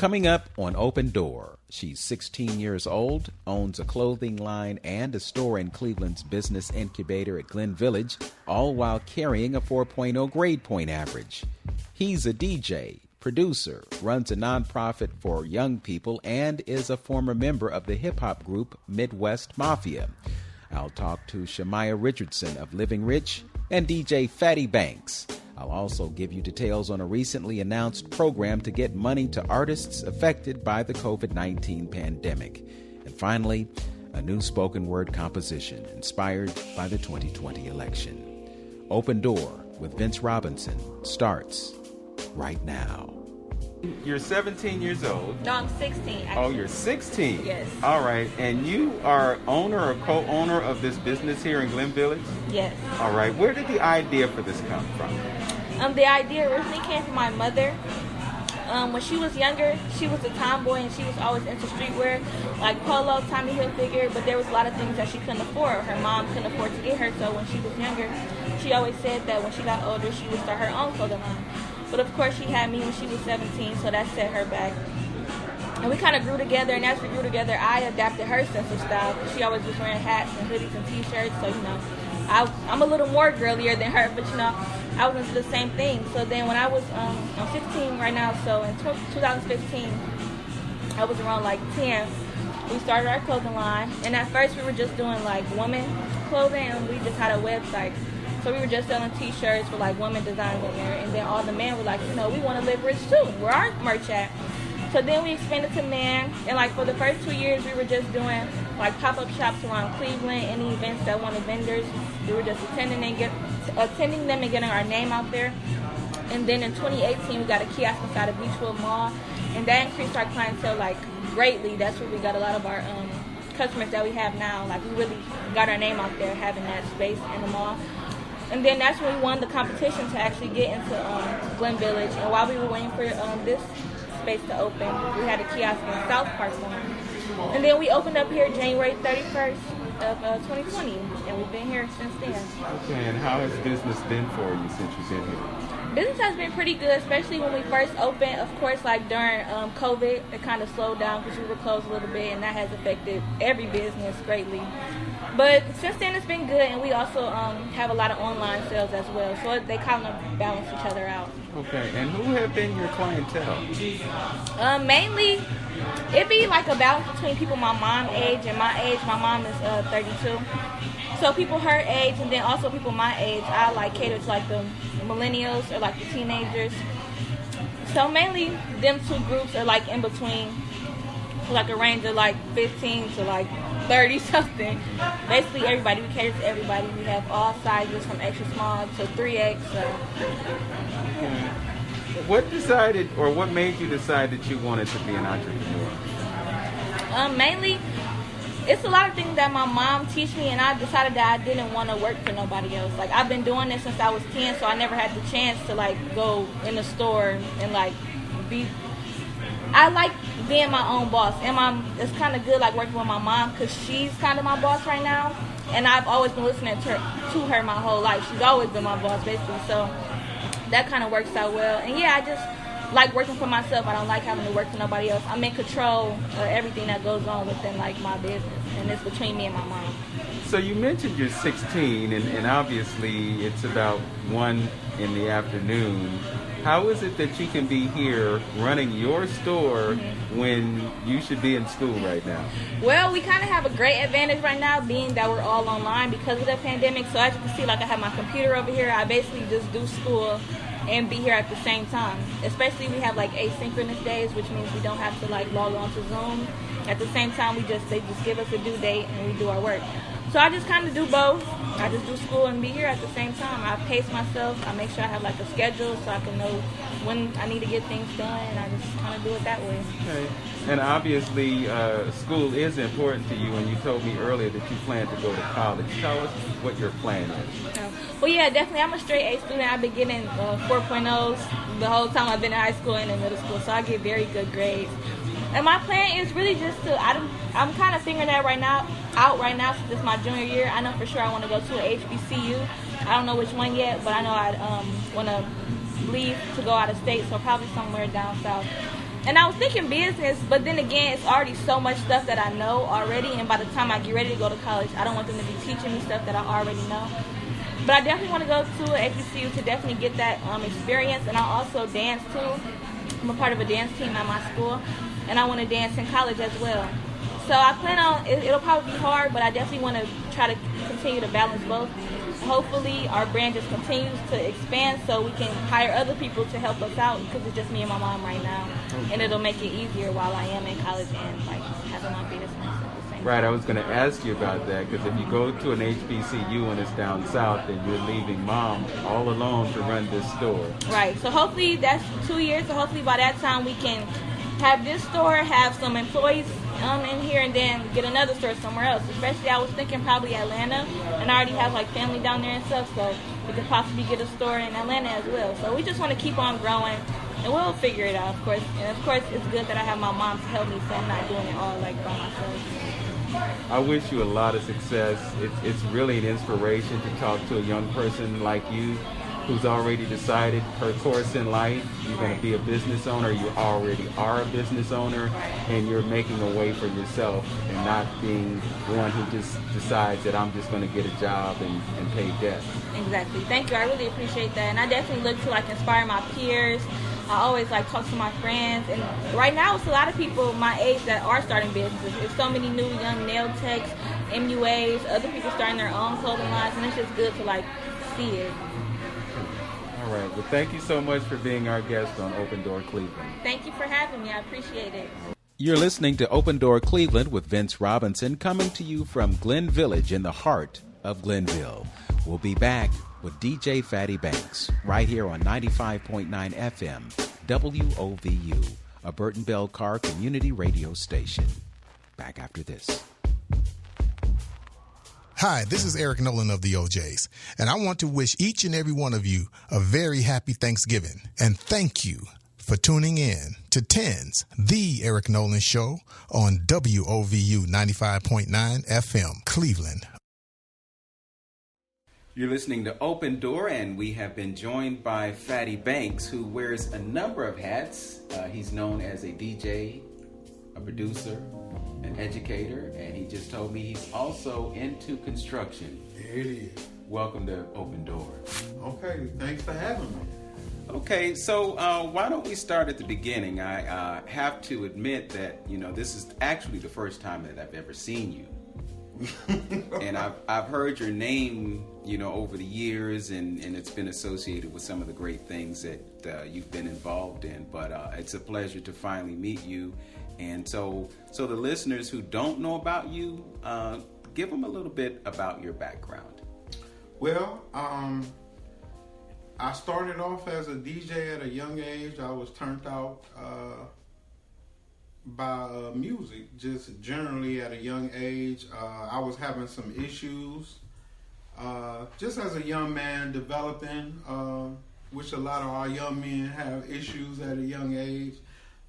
Coming up on Open Door, she's 16 years old, owns a clothing line and a store in Cleveland's business incubator at Glen Village, all while carrying a 4.0 grade point average. He's a DJ, producer, runs a nonprofit for young people, and is a former member of the hip-hop group Midwest Mafia. I'll talk to Sha'Miah Richardson of Living Rich and DJ Phatty Banks. I'll also give you details on a recently announced program to get money to artists affected by the COVID-19 pandemic. And finally, a new spoken word composition inspired by the 2020 election. Open Door with Vince Robinson starts right now. You're 17 years old. No, I'm 16. Actually. Oh, you're 16? Yes. All right. And you are owner or co-owner of this business here in Glen Village? Yes. All right. Where did the idea for this come from? The idea originally came from my mother. When she was younger, she was a tomboy and she was always into streetwear, like polo, Tommy Hilfiger, but there was a lot of things that she couldn't afford. Her mom couldn't afford to get her, so when she was younger, she always said that when she got older, she would start her own clothing line. But of course, she had me when she was 17, so that set her back. And we kind of grew together, and as we grew together, I adapted her sense of style. She always was wearing hats and hoodies and t-shirts, so, I'm a little more girlier than her, but, I was into the same thing. So then when I was, I'm 16 right now, so in 2015, I was around like 10, we started our clothing line. And at first we were just doing like women clothing, and we just had a website. So we were just selling t-shirts with like women designs in there. And then all the men were like, we want to live rich too. Where our merch at? So then we expanded to men. And like for the first 2 years, we were just doing like pop-up shops around Cleveland, any events that wanted vendors. We were just attending them and getting our name out there. And then in 2018, we got a kiosk inside of Beechwood Mall, and that increased our clientele like greatly. That's where we got a lot of our customers that we have now. Like we really got our name out there having that space in the mall. And then that's when we won the competition to actually get into Glen Village. And while we were waiting for this space to open, we had a kiosk in South Park Line. And then we opened up here January 31st of 2020, and we've been here since then. Okay, and how has business been for you since you've been here? Business has been pretty good, especially when we first opened. Of course, like during COVID, it kind of slowed down because we were closed a little bit, and that has affected every business greatly. But since then, it's been good, and we also have a lot of online sales as well, so they kind of balance each other out. Okay, and who have been your clientele? Mainly, it'd be like a balance between people my mom age and my age. My mom is 32. So people her age, and then also people my age. I like cater to like the millennials or like the teenagers. So mainly them two groups are like in between, like a range of like 15 to like 30 something. Basically everybody, we cater to everybody. We have all sizes from extra small to 3X. So. What decided, or what made you decide that you wanted to be an entrepreneur? Mainly, it's a lot of things that my mom teach me, and I decided that I didn't want to work for nobody else. Like I've been doing this since I was 10, so I never had the chance to like go in the store and like be. I like being my own boss, and it's kind of good like working with my mom because she's kind of my boss right now, and I've always been listening to her my whole life. She's always been my boss basically, so that kind of works out well. And yeah, I just like working for myself. I don't like having to work for nobody else. I'm in control of everything that goes on within like my business, and it's between me and my mom. So you mentioned you're 16, and obviously it's about 1 in the afternoon. How is it that you can be here running your store when you should be in school right now? Well, we kind of have a great advantage right now, being that we're all online because of the pandemic. So as you can see, like I have my computer over here. I basically just do school and be here at the same time. Especially we have like asynchronous days, which means we don't have to like log on to Zoom. At the same time, they just give us a due date and we do our work. So I just kind of do both. I just do school and be here at the same time. I pace myself. I make sure I have like a schedule so I can know when I need to get things done, and I just kind of do it that way. Okay. And obviously, school is important to you, and you told me earlier that you plan to go to college. Tell us what your plan is. Well, yeah, definitely. I'm a straight A student. I've been getting 4.0s the whole time I've been in high school and in middle school, so I get very good grades. And my plan is really just to, I'm kind of figuring that out right now since it's my junior year. I know for sure I want to go to an HBCU. I don't know which one yet, but I know I want to leave to go out of state, so probably somewhere down south. And I was thinking business, but then again, it's already so much stuff that I know already, and by the time I get ready to go to college, I don't want them to be teaching me stuff that I already know. But I definitely want to go to an HBCU to definitely get that experience, and I also dance too. I'm a part of a dance team at my school, and I want to dance in college as well. So I plan on, it'll probably be hard, but I definitely want to try to continue to balance both. Hopefully our brand just continues to expand so we can hire other people to help us out, because it's just me and my mom right now. Okay. And it'll make it easier while I am in college and like having my business at the same Right, time. I was going to ask you about that, because if you go to an HBCU and it's down south, then you're leaving mom all alone to run this store. Right, so hopefully that's 2 years, so hopefully by that time we can have this store, have some employees in here, and then get another store somewhere else. Especially, I was thinking probably Atlanta, and I already have like family down there and stuff, so we could possibly get a store in Atlanta as well. So we just want to keep on growing, and we'll figure it out, of course. And of course, it's good that I have my mom to help me, so I'm not doing it all like by myself. I wish you a lot of success. It's really an inspiration to talk to a young person like you, who's already decided her course in life. You're going to be a business owner. You already are a business owner, and you're making a way for yourself and not being one who just decides that I'm just going to get a job and pay debt. Exactly. Thank you. I really appreciate that. And I definitely look to like inspire my peers. I always like talk to my friends. And right now it's a lot of people my age that are starting businesses. There's so many new young nail techs, MUAs, other people starting their own clothing lines, and it's just good to like see it. All right. Well, thank you so much for being our guest on Open Door Cleveland. Thank you for having me. I appreciate it. You're listening to Open Door Cleveland with Vince Robinson, coming to you from Glen Village in the heart of Glenville. We'll be back with DJ Phatty Banks right here on 95.9 FM, WOVU, a Burton Bell Carr community radio station. Back after this. Hi, this is Eric Nolan of the OJs, and I want to wish each and every one of you a very happy Thanksgiving, and thank you for tuning in to 10's The Eric Nolan Show on WOVU 95.9 FM, Cleveland. You're listening to Open Door, and we have been joined by Phatty Banks, who wears a number of hats. He's known as a DJ, a producer, an educator, and he just told me he's also into construction. It is. Welcome to Open Door. Okay, thanks for having me. Okay, so why don't we start at the beginning? I have to admit that, this is actually the first time that I've ever seen you. And I've heard your name, over the years, and it's been associated with some of the great things that you've been involved in. But it's a pleasure to finally meet you. And so the listeners who don't know about you, give them a little bit about your background. Well, I started off as a DJ at a young age. I was turned out by music, just generally at a young age. I was having some issues, just as a young man developing, which a lot of our young men have issues at a young age.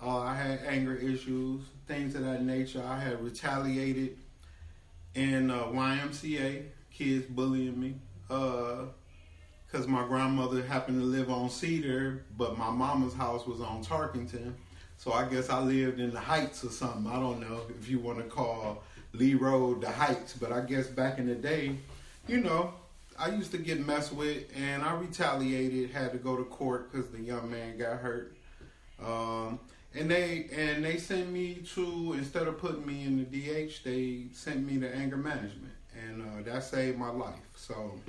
I had anger issues, things of that nature. I had retaliated in YMCA, kids bullying me, because my grandmother happened to live on Cedar, but my mama's house was on Tarkington. So I guess I lived in the Heights or something. I don't know if you want to call Lee Road the Heights, but I guess back in the day, I used to get messed with, and I retaliated, had to go to court because the young man got hurt. And they sent me to, instead of putting me in the DH, they sent me to anger management, and that saved my life. So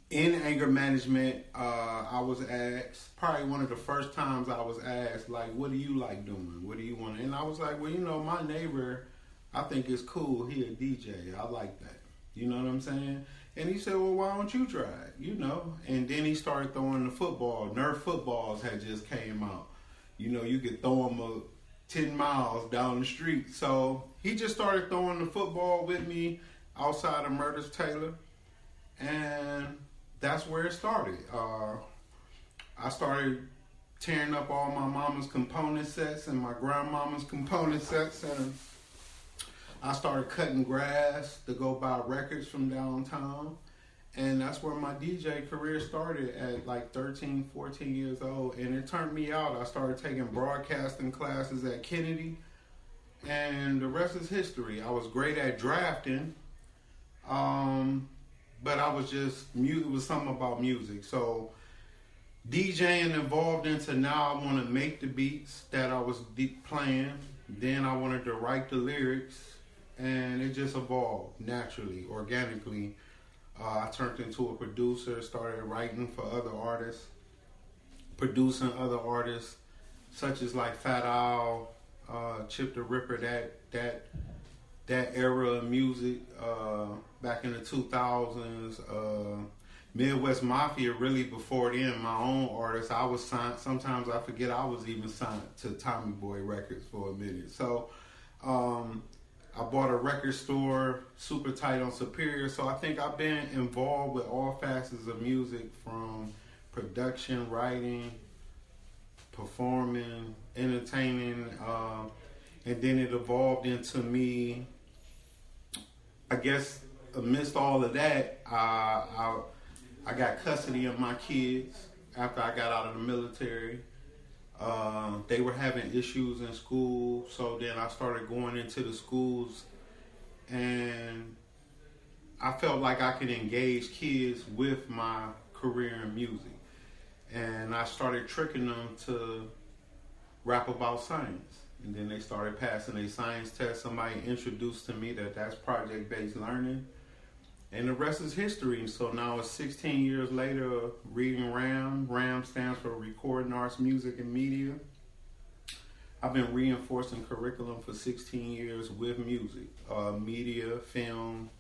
in anger management, I was asked, probably one of the first times I was asked, like, what do you like doing? What do you want? And I was like, well, my neighbor, I think it's cool. He a DJ. I like that. You know what I'm saying? And he said, well, why don't you try it? And then he started throwing the football. Nerf footballs had just came out. You could throw them 10 miles down the street. So he just started throwing the football with me outside of Murders Taylor. And that's where it started. I started tearing up all my mama's component sets and my grandmama's component sets. And I started cutting grass to go buy records from downtown. And that's where my DJ career started at like 13, 14 years old. And it turned me out. I started taking broadcasting classes at Kennedy. And the rest is history. I was great at drafting. But I was just, it was something about music. So DJing evolved into now I want to make the beats that I was playing. Then I wanted to write the lyrics. And it just evolved naturally, organically. I turned into a producer, started writing for other artists, producing other artists, such as like Phatty, Chip the Ripper, that era of music, back in the 2000s. Midwest Mafia, really before then, my own artists. I was signed, sometimes I forget I was even signed to Tommy Boy Records for a minute. So, I bought a record store super tight on Superior, so I think I've been involved with all facets of music, from production, writing, performing, entertaining, and then it evolved into me. I guess amidst all of that, I got custody of my kids after I got out of the military. They were having issues in school, so then I started going into the schools, and I felt like I could engage kids with my career in music. And I started tricking them to rap about science. And then they started passing a science test. Somebody introduced to me that that's project-based learning. And the rest is history. So now it's 16 years later, reading RAM. RAM stands for Recording Arts, Music, and Media. I've been reinforcing curriculum for 16 years with music. Media, film,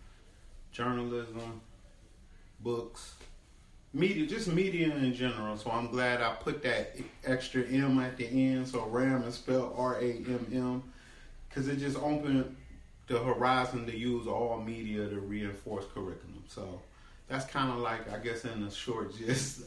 journalism, books, media, just media in general. So I'm glad I put that extra M at the end. So RAM is spelled R-A-M-M, because it just opened the horizon to use all media to reinforce curriculum. So that's kind of like, I guess in a short gist,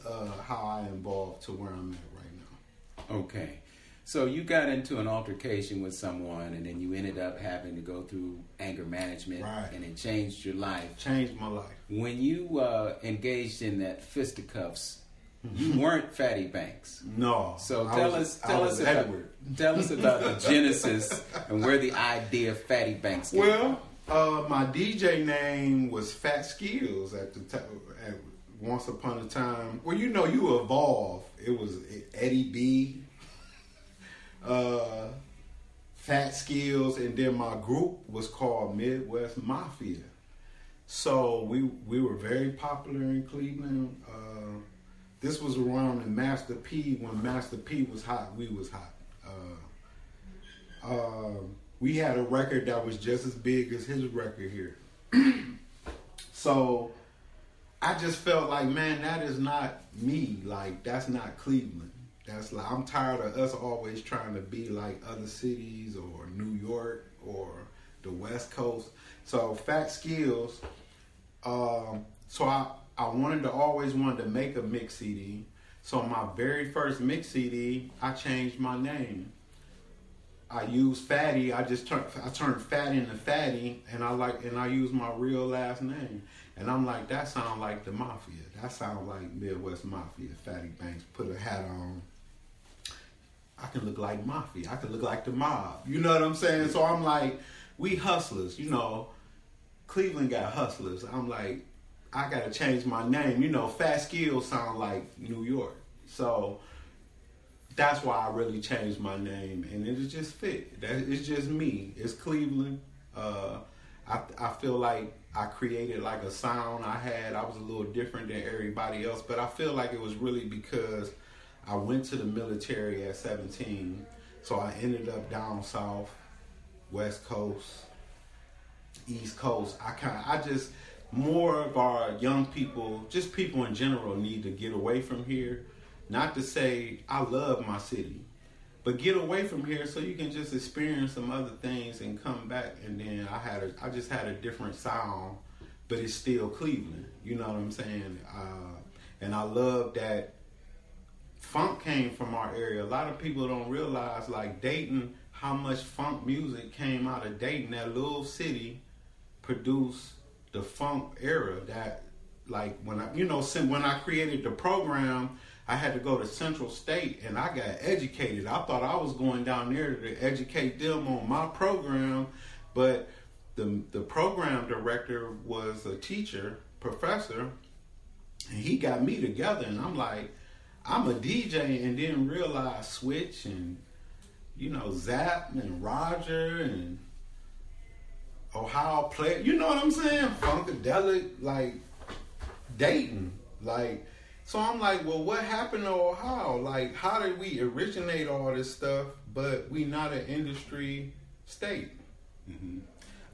how I evolved to where I'm at right now. Okay. So you got into an altercation with someone, and then you ended up having to go through anger management, right, and it changed your life. Changed my life. When you engaged in that fisticuffs, you weren't Phatty Banks. No. So tell us about the genesis and where the idea of Phatty Banks came from. Well, my DJ name was Fat Skills at the time. Once upon a time. Well, you know, you evolve. It was Eddie B, Fat Skills, and then my group was called Midwest Mafia. So we were very popular in Cleveland. This was around the Master P, when Master P was hot, we was hot. We had a record that was just as big as his record here. So I just felt like, man, that is not me. Like, that's not Cleveland. That's like, I'm tired of us always trying to be like other cities or New York or the West Coast. So Fat Skills. So I always wanted to make a mix CD. So my very first mix CD, I changed my name. I used Phatty. I turned Phat into Phatty, and I used my real last name. And I'm like, that sounds like the Mafia. That sounds like Midwest Mafia. Phatty Banks, put a hat on. I can look like Mafia. I can look like the mob. You know what I'm saying? So I'm like, we hustlers. You know, Cleveland got hustlers. I'm like, I got to change my name. You know, Fat Skills sound like New York. So that's why I really changed my name. And it just fit. It's just me. It's Cleveland. I feel like I created like a sound I was a little different than everybody else. But I feel like it was really because I went to the military at 17. So I ended up down south, West Coast, East Coast. More of our young people, just people in general, need to get away from here. Not to say I love my city, but get away from here so you can just experience some other things and come back. And then I just had a different sound, but it's still Cleveland. You know what I'm saying? And I love that funk came from our area. A lot of people don't realize, like Dayton, how much funk music came out of Dayton. That little city produced the funk era that like when I created the program, I had to go to Central State and I got educated. I thought I was going down there to educate them on my program, but the program director was a teacher, professor, and he got me together, and I'm like, I'm a DJ, and didn't realize Switch and, Zap and Roger and Ohio Player, you know what I'm saying? Funkadelic, like Dayton, like, so I'm like, well, what happened to Ohio? Like, how did we originate all this stuff, but we not an industry state? Mm-hmm.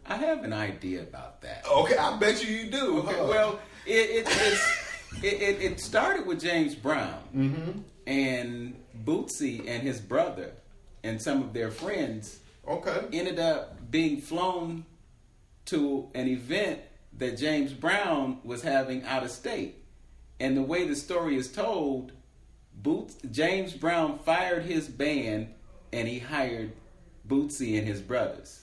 I have an idea about that. Okay, I bet you do. Okay, well, it started with James Brown, mm-hmm. and Bootsy and his brother and some of their friends ended up being flown to an event that James Brown was having out of state. And the way the story is told, James Brown fired his band and he hired Bootsy and his brothers.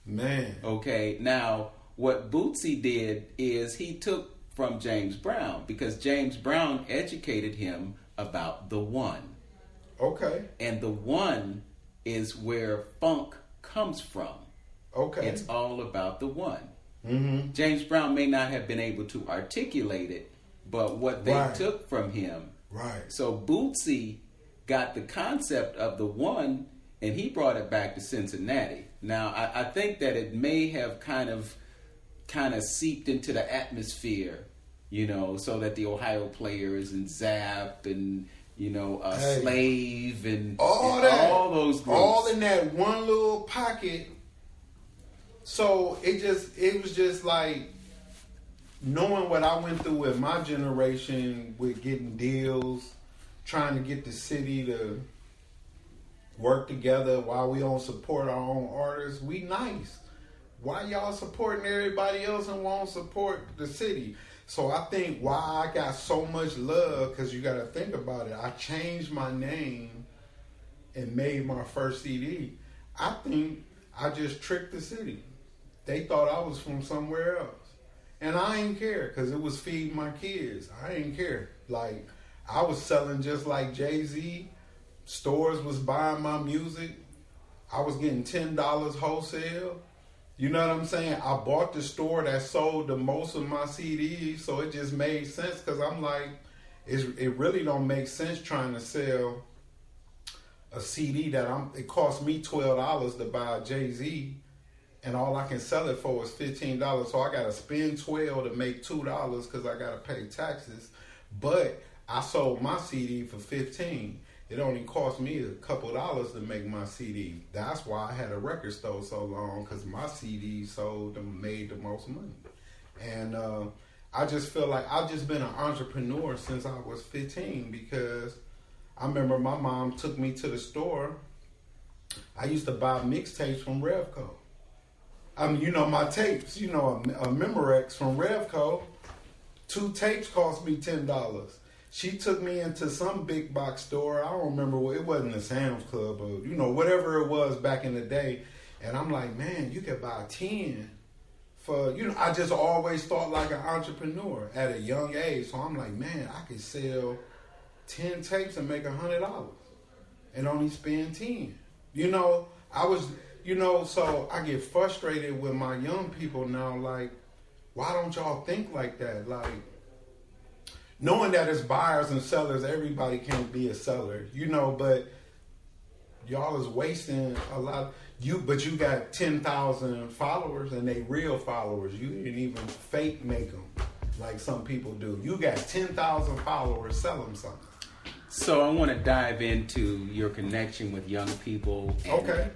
Man. Okay, now what Bootsy did is he took from James Brown, because James Brown educated him about the one. Okay. And the one is where funk comes from. Okay. It's all about the one. Mm-hmm. James Brown may not have been able to articulate it, but what they took from him. Right. So Bootsy got the concept of the one, and he brought it back to Cincinnati. Now, I think that it may have kind of seeped into the atmosphere, so that the Ohio Players and Zap and, Slave and all those groups. All in that one little pocket. So it was just like, knowing what I went through with my generation with getting deals, trying to get the city to work together while we don't support our own artists, we nice. Why y'all supporting everybody else and won't support the city? So I think why I got so much love, because you got to think about it. I changed my name and made my first CD. I think I just tricked the city. They thought I was from somewhere else. And I ain't care, because it was feeding my kids. I ain't care. Like, I was selling just like Jay-Z. Stores was buying my music. I was getting $10 wholesale. You know what I'm saying? I bought the store that sold the most of my CDs, so it just made sense, because I'm like, it really don't make sense trying to sell a CD that it cost me $12 to buy a Jay-Z, and all I can sell it for is $15. So I got to spend $12 to make $2 because I got to pay taxes. But I sold my CD for $15. It only cost me a couple dollars to make my CD. That's why I had a record store so long, because my CD sold and made the most money. And I just feel like I've just been an entrepreneur since I was 15, because I remember my mom took me to the store. I used to buy mixtapes from Revco. I mean, my tapes, a Memorex from Revco, 2 tapes cost me $10. She took me into some big box store. I don't remember what, it wasn't a Sam's Club or, whatever it was back in the day. And I'm like, man, you could buy 10 for, I just always thought like an entrepreneur at a young age. So I'm like, man, I could sell 10 tapes and make $100 and only spend 10. I was... so I get frustrated with my young people now, like, why don't y'all think like that? Like, knowing that it's buyers and sellers, everybody can't be a seller, but y'all is wasting a lot. But you got 10,000 followers and they real followers. You didn't even fake make them like some people do. You got 10,000 followers, sell them something. So I want to dive into your connection with young people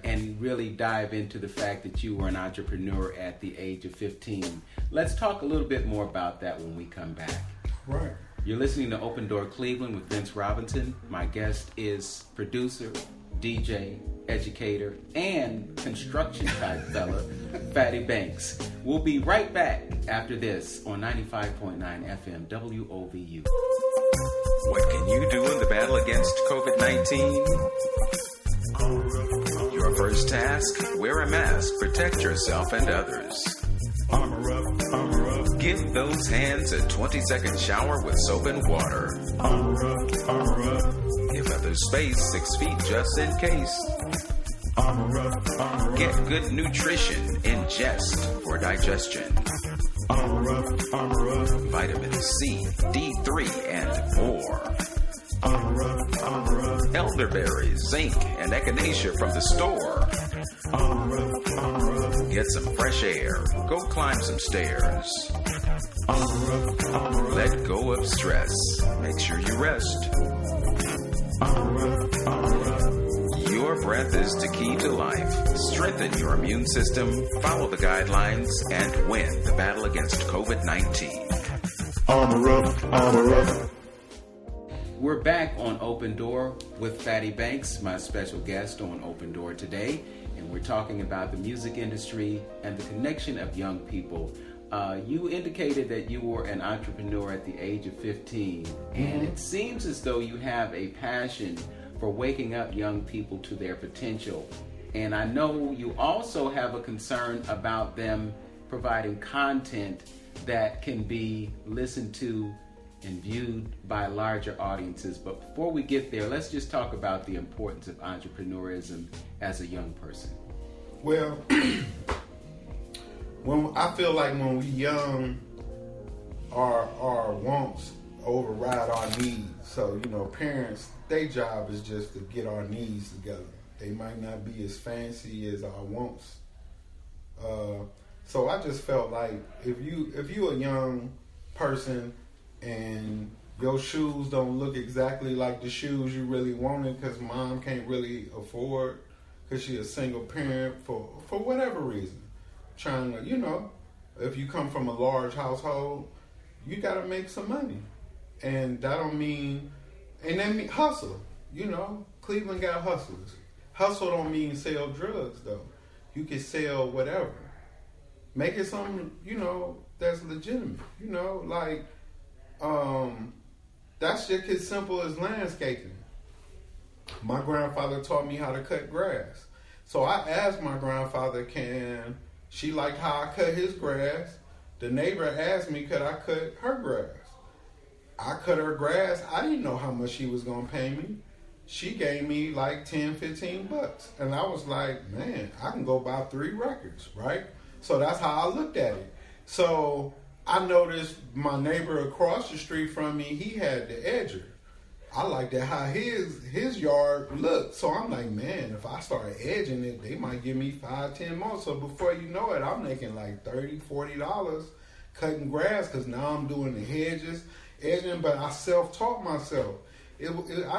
and really dive into the fact that you were an entrepreneur at the age of 15. Let's talk a little bit more about that when we come back. Right. You're listening to Open Door Cleveland with Vince Robinson. My guest is producer, DJ, educator, and construction type fella, Phatty Banks. We'll be right back after this on 95.9 FM WOVU. What can you do in the battle against COVID-19? Your first task, wear a mask, protect yourself and others. Armor up, armor up. Give those hands a 20-second shower with soap and water. Give others space 6 feet just in case. Get good nutrition, ingest for digestion. Vitamin C, D3, and more. Elderberries, zinc, and echinacea from the store. Get some fresh air. Go climb some stairs. Let go of stress. Make sure you rest. Your breath is the key to life. Strengthen your immune system, follow the guidelines, and win the battle against COVID-19. Armor up, armor up. We're back on Open Door with Phatty Banks, my special guest on Open Door today, and we're talking about the music industry and the connection of young people. You indicated that you were an entrepreneur at the age of 15, and it seems as though you have a passion for waking up young people to their potential. And I know you also have a concern about them providing content that can be listened to and viewed by larger audiences. But before we get there, let's just talk about the importance of entrepreneurism as a young person. Well, I feel like when we young, our wants override our needs. So, parents, their job is just to get our needs together. They might not be as fancy as our wants. So I just felt like if you a young person and your shoes don't look exactly like the shoes you really wanted because mom can't really afford because she's a single parent for whatever reason, trying to, if you come from a large household, you got to make some money. And that don't mean, and that mean hustle. Cleveland got hustlers. Hustle don't mean sell drugs though. You can sell whatever. Make it something, that's legitimate. That's just as simple as landscaping. My grandfather taught me how to cut grass. So I asked my grandfather, she liked how I cut his grass. The neighbor asked me, could I cut her grass? I cut her grass. I didn't know how much she was going to pay me. She gave me like $10, $15. And I was like, man, I can go buy 3 records, right? So that's how I looked at it. So I noticed my neighbor across the street from me, he had the edger. I liked that how his yard looked. So I'm like, man, if I start edging it, they might give me 5, 10 more. So before you know it, I'm making like $30, $40 cutting grass because now I'm doing the hedges, edging, but I self-taught myself. I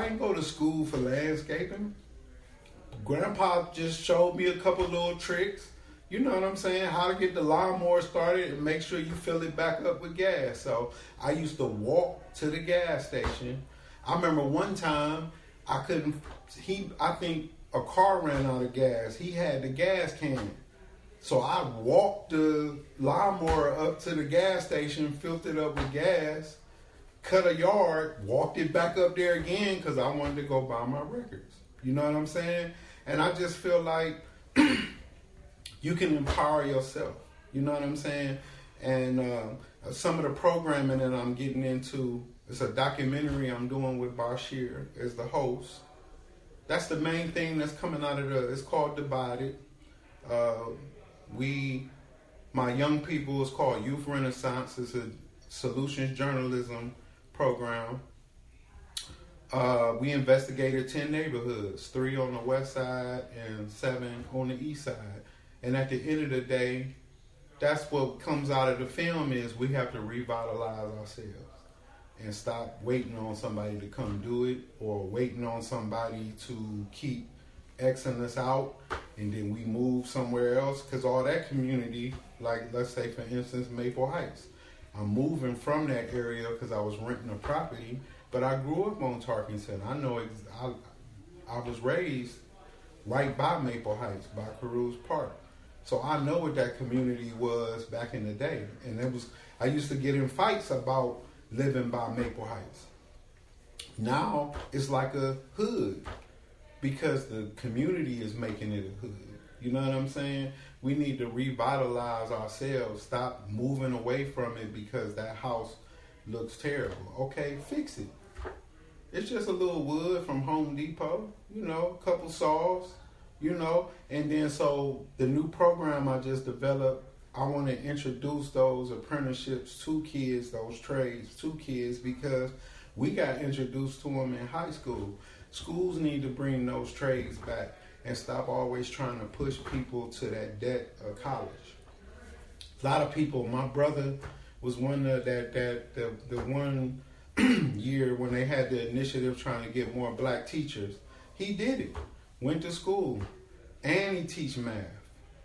didn't go to school for landscaping. Grandpa just showed me a couple little tricks. You know what I'm saying? How to get the lawnmower started and make sure you fill it back up with gas. So I used to walk to the gas station. I remember one time I think a car ran out of gas. He had the gas can. So I walked the lawnmower up to the gas station, filled it up with gas, cut a yard, walked it back up there again because I wanted to go buy my records. You know what I'm saying? And I just feel like you can empower yourself. You know what I'm saying? And some of the programming that I'm getting into, it's a documentary I'm doing with Bashir as the host. That's the main thing that's coming out of it's called Divided. My young people, it's called Youth Renaissance. It's a solutions journalism program. We investigated 10 neighborhoods, 3 on the west side and 7 on the east side. And at the end of the day, that's what comes out of the film is we have to revitalize ourselves and stop waiting on somebody to come do it or waiting on somebody to keep Xing us out and then we move somewhere else. Because all that community, like let's say for instance Maple Heights, I'm moving from that area because I was renting a property, but I grew up on Tarkington. I know I was raised right by Maple Heights, by Carews Park. So I know what that community was back in the day. And I used to get in fights about living by Maple Heights. Now it's like a hood because the community is making it a hood. You know what I'm saying? We need to revitalize ourselves. Stop moving away from it because that house looks terrible. Okay, fix it. It's just a little wood from Home Depot, you know, a couple saws, you know. And then so the new program I just developed, I want to introduce those apprenticeships to kids, those trades to kids, because we got introduced to them in high school. Schools need to bring those trades back and stop always trying to push people to that debt of college. A lot of people, my brother was one of the one year when they had the initiative trying to get more black teachers. He did it, went to school, and he teach math.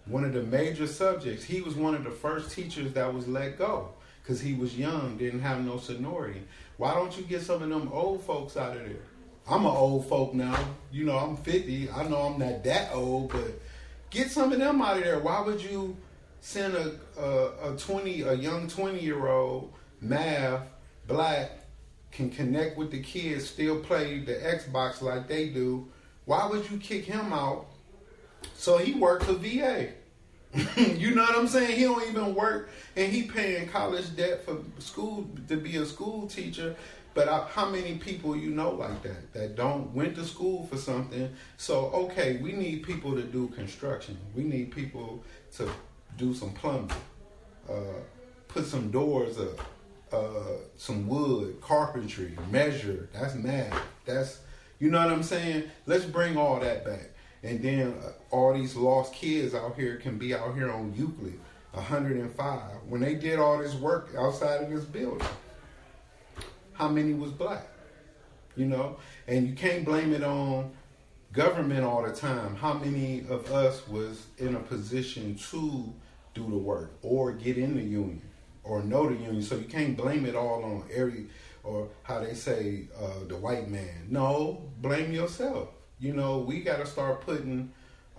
One of the major subjects. He was one of the first teachers that was let go because he was young, didn't have no seniority. Why don't you get some of them old folks out of there? I'm an old folk now. You know, I'm 50. I know I'm not that old, but get some of them out of there. Why would you send a young 20-year-old math, black, can connect with the kids, still play the Xbox like they do? Why would you kick him out? So he works for VA. You know what I'm saying? He don't even work, and he paying college debt for school to be a school teacher. But how many people you know like that don't went to school for something? So, okay, we need people to do construction. We need people to do some plumbing, put some doors up, some wood, carpentry, measure. That's math. That's, you know what I'm saying? Let's bring all that back. And then all these lost kids out here can be out here on Euclid, 105. When they did all this work outside of this building, how many was black? You know? And you can't blame it on government all the time. How many of us was in a position to do the work or get in the union or know the union? So you can't blame it all on or how they say, the white man. No, blame yourself. You know, we got to start putting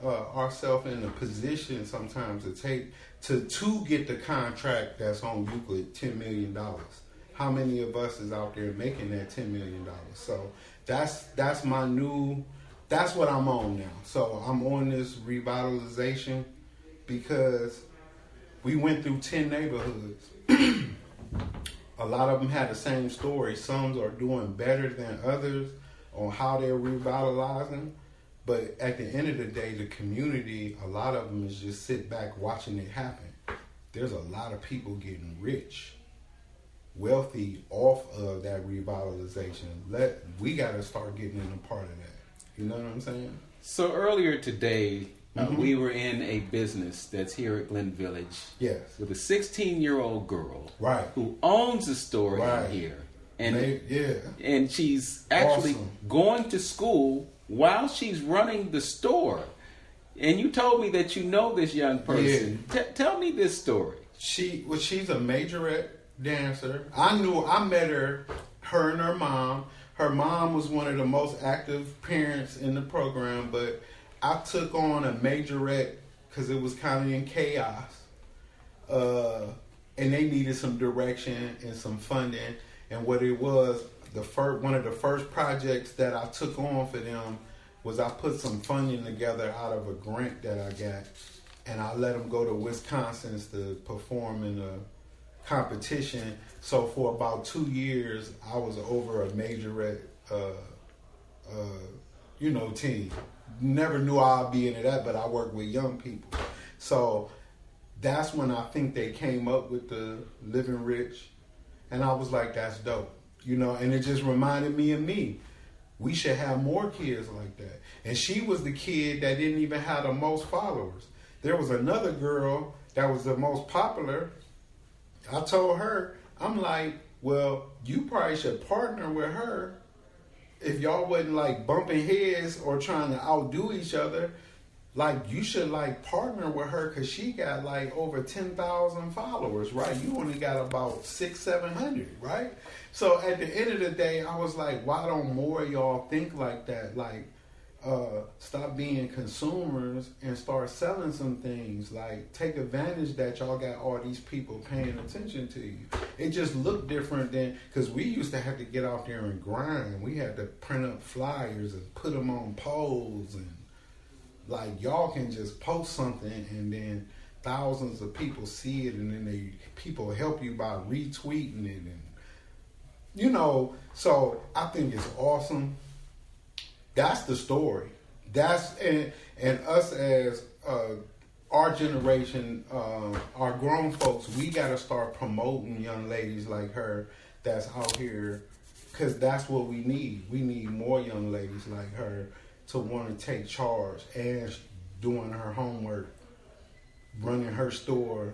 ourselves in a position sometimes to get the contract that's on Euclid, $10 million. How many of us is out there making that $10 million? So that's what I'm on now. So I'm on this revitalization because we went through 10 neighborhoods. A lot of them had the same story. Some are doing better than others on how they're revitalizing. But at the end of the day, the community, a lot of them is just sit back watching it happen. There's a lot of people getting rich, wealthy off of that revitalization. We got to start getting in a part of that. You know what I'm saying? So earlier today, we were in a business that's here at Glen Village. Yes. With a 16-year-old girl. Right. Who owns a store in here. And she's actually going to school while she's running the store. And you told me that you know this young person. Yeah. Tell me this story. She's a majorette dancer. I met her and her mom. Her mom was one of the most active parents in the program, but I took on a majorette because it was kind of in chaos. And they needed some direction and some funding. And what it was, one of the first projects that I took on for them was I put some funding together out of a grant that I got, and I let them go to Wisconsin to perform in a competition. So for about 2 years, I was over a majorette, team. Never knew I'd be into that, but I worked with young people. So that's when I think they came up with the Living Rich. And I was like, that's dope, and it just reminded me of me. We should have more kids like that. And she was the kid that didn't even have the most followers. There was another girl that was the most popular. I told her, I'm like, well, you probably should partner with her if y'all wasn't like bumping heads or trying to outdo each other. Like, you should partner with her because she got over 10,000 followers, right? You only got about 600-700, right? So at the end of the day, I was like, why don't more of y'all think like that? Stop being consumers and start selling some things. Take advantage that y'all got all these people paying attention to you. It just looked different than, because we used to have to get out there and grind. We had to print up flyers and put them on poles and Like, y'all can just post something and then thousands of people see it, and then people help you by retweeting it, and you know. So I think it's awesome. That's the story. That's and us as our generation, our grown folks, we got to start promoting young ladies like her that's out here, because that's what we need. We need more young ladies like her to want to take charge and doing her homework, running her store,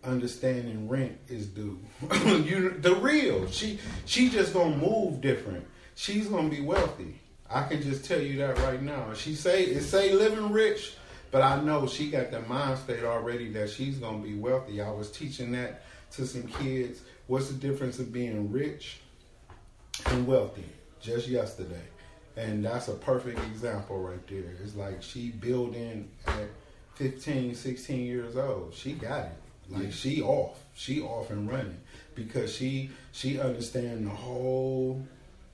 understanding rent is due. The real. She just gonna move different. She's gonna be wealthy. I can just tell you that right now. It say living rich, but I know she got the mind state already that she's gonna be wealthy. I was teaching that to some kids. What's the difference of being rich and wealthy just yesterday? And that's a perfect example right there. It's like she building at 15, 16 years old. She got it. Like, she off and running, because she understands the whole,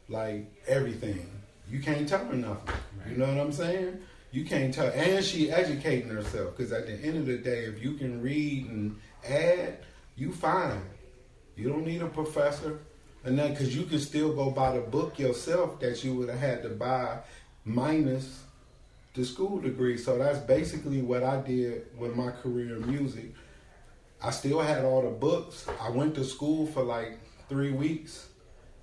like, everything. You can't tell her nothing. Right. You know what I'm saying? You can't tell. And she educating herself, because at the end of the day, if you can read and add, you fine. You don't need a professor. And then, because you can still go buy the book yourself that you would have had to buy minus the school degree. So that's basically what I did with my career in music. I still had all the books. I went to school for like 3 weeks.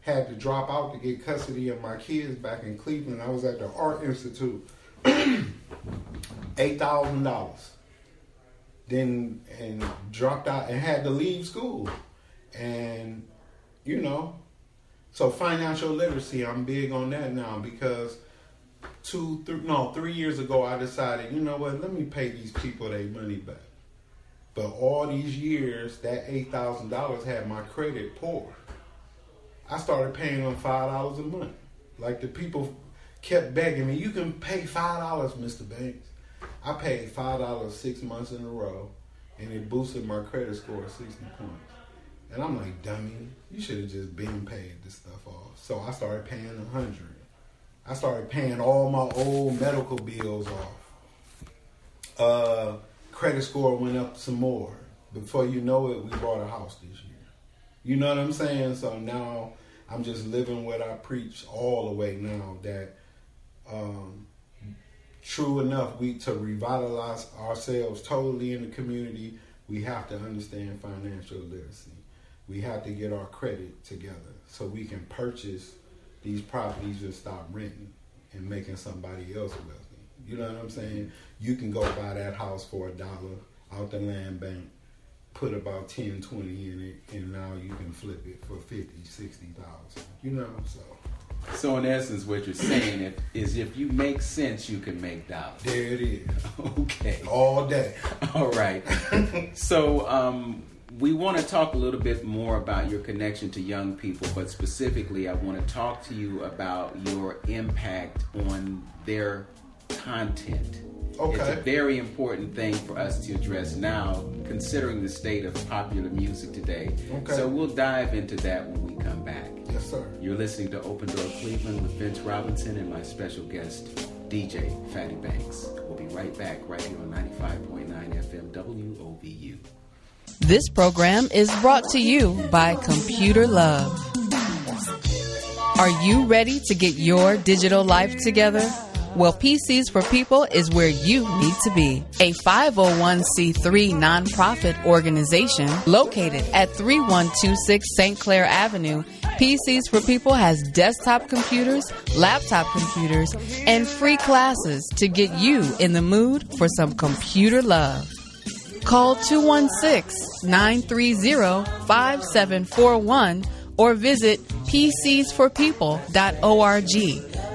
Had to drop out to get custody of my kids back in Cleveland. I was at the Art Institute. $8,000. Then, and dropped out and had to leave school. And, you know, so financial literacy, I'm big on that now, because 3 years ago, I decided, you know what, let me pay these people their money back. But all these years, that $8,000 had my credit poor. I started paying them $5 a month. Like, the people kept begging me, you can pay $5, Mr. Banks. I paid $5 6 months in a row, and it boosted my credit score 60 points. And I'm like, dummy, you should have just been paid this stuff off. So I started paying $100. I started paying all my old medical bills off. Credit score went up some more. Before you know it, we bought a house this year. You know what I'm saying? So now I'm just living what I preach all the way now, that true enough, to revitalize ourselves totally in the community, we have to understand financial literacy. We have to get our credit together so we can purchase these properties and stop renting and making somebody else wealthy. You know what I'm saying? You can go buy that house for $1 out the land bank, put about 10, 20 in it, and now you can flip it for 50, 60,000. You know, So in essence, what you're saying is if you make sense, you can make dollars. There it is. Okay. All day. All right. So we want to talk a little bit more about your connection to young people, but specifically I want to talk to you about your impact on their content. Okay. It's a very important thing for us to address now, considering the state of popular music today. Okay. So we'll dive into that when we come back. Yes, sir. You're listening to Open Door Cleveland with Vince Robinson and my special guest, DJ Phatty Banks. We'll be right back right here on 95.9 FM WOVU. This program is brought to you by Computer Love. Are you ready to get your digital life together? Well, PCs for People is where you need to be. A 501c3 nonprofit organization located at 3126 St. Clair Avenue, PCs for People has desktop computers, laptop computers, and free classes to get you in the mood for some computer love. Call 216-930-5741 or visit pcsforpeople.org.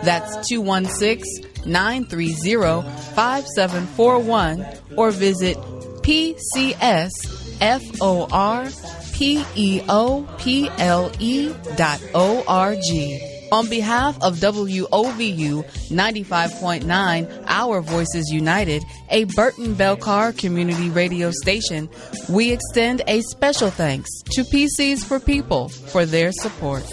That's 216-930-5741 or visit pcsforpeople.org. On behalf of WOVU 95.9, Our Voices United, a Burton Belcar community radio station, we extend a special thanks to PCs for People for their support.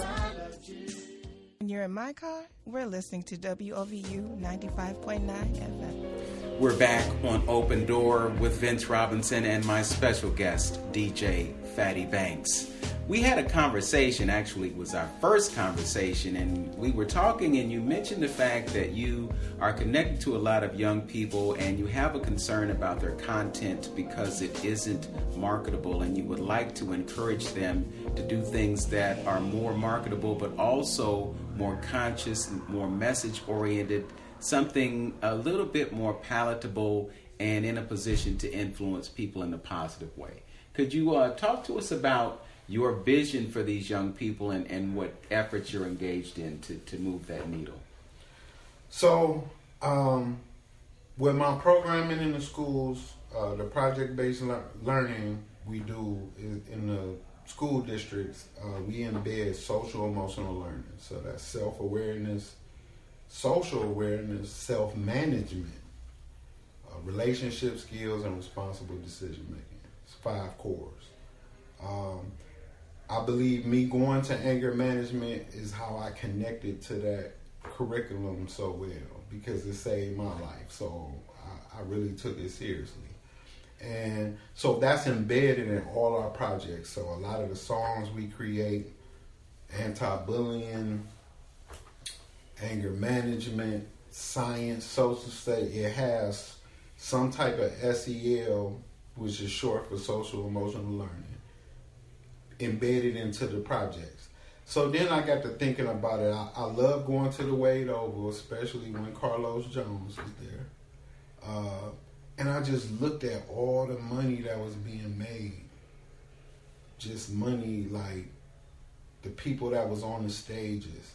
You're in my car, we're listening to WOVU 95.9 FM. We're back on Open Door with Vince Robinson and my special guest, DJ Phatty Banks. We had a conversation, actually it was our first conversation, and we were talking and you mentioned the fact that you are connected to a lot of young people and you have a concern about their content because it isn't marketable, and you would like to encourage them to do things that are more marketable but also more conscious and more message oriented, something a little bit more palatable and in a position to influence people in a positive way. Could you talk to us about your vision for these young people and what efforts you're engaged in to move that needle? So, with my programming in the schools, the project-based learning we do in the school districts, we embed social-emotional learning. So that's self-awareness, social awareness, self-management, relationship skills, and responsible decision-making. It's 5 cores. I believe me going to anger management is how I connected to that curriculum so well, because it saved my life. So I really took it seriously. And so that's embedded in all our projects. So a lot of the songs we create, anti-bullying, anger management, science, social study, it has some type of SEL, which is short for social emotional learning, embedded into the projects. So then I got to thinking about it. I love going to the Wade Oval, especially when Carlos Jones was there. And I just looked at all the money that was being made. Just money, like the people that was on the stages.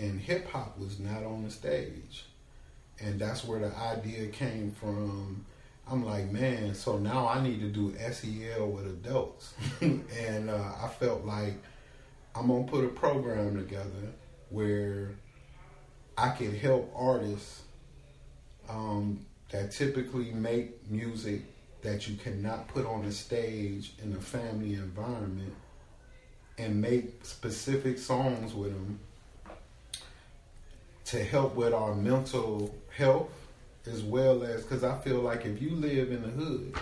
And hip hop was not on the stage. And that's where the idea came from. I'm like, man, so now I need to do SEL with adults. And I felt like I'm going to put a program together where I could help artists that typically make music that you cannot put on a stage in a family environment, and make specific songs with them to help with our mental health, as well as, because I feel like if you live in the hood,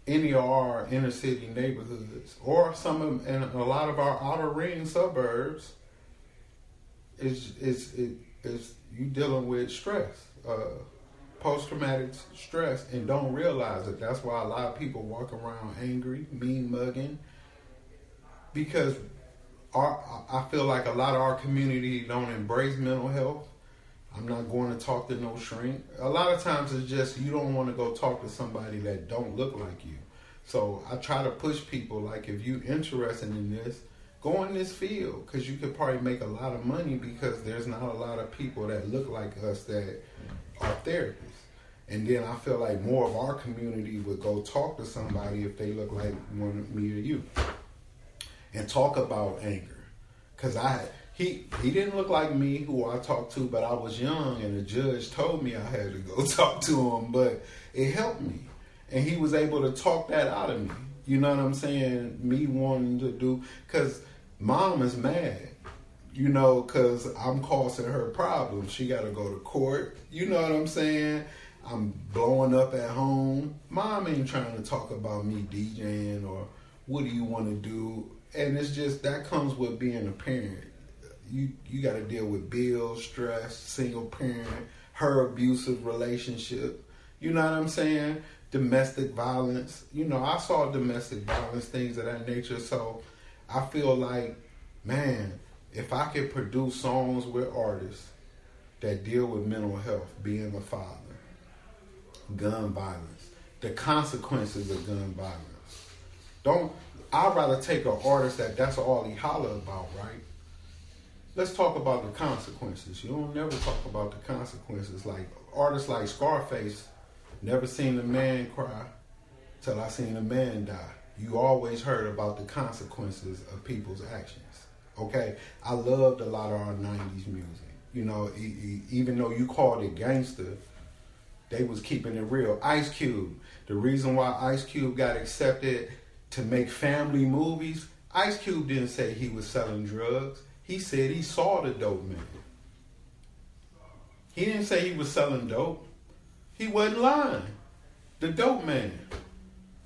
any of our inner city neighborhoods, or and a lot of our outer ring suburbs, is you dealing with stress, post-traumatic stress, and don't realize it. That's why a lot of people walk around angry, mean mugging, because I feel like a lot of our community don't embrace mental health. I'm not going to talk to no shrink. A lot of times it's just you don't want to go talk to somebody that don't look like you. So I try to push people, like, if you're interested in this, go in this field, because you could probably make a lot of money, because there's not a lot of people that look like us that are therapists. And then I feel like more of our community would go talk to somebody if they look like me or you, and talk about anger. Because he didn't look like me, who I talked to, but I was young, and the judge told me I had to go talk to him, but it helped me. And he was able to talk that out of me. You know what I'm saying? Me wanting to do, because mom is mad, you know, because I'm causing her problems. She got to go to court. You know what I'm saying? I'm blowing up at home. Mom ain't trying to talk about me DJing or what do you want to do. And it's just, that comes with being a parent. You got to deal with bills, stress, single parent, her abusive relationship. You know what I'm saying? Domestic violence. You know, I saw domestic violence, things of that nature. So I feel like, man, if I could produce songs with artists that deal with mental health, being a father, gun violence, the consequences of gun violence. I'd rather take an artist that's all he holler about, right? Let's talk about the consequences. You don't never talk about the consequences. Like artists like Scarface, never seen a man cry till I seen a man die. You always heard about the consequences of people's actions. Okay? I loved a lot of our 90s music. You know, even though you called it gangster, they was keeping it real. Ice Cube. The reason why Ice Cube got accepted to make family movies, Ice Cube didn't say he was selling drugs. He said he saw the dope man. He didn't say he was selling dope. He wasn't lying. The dope man.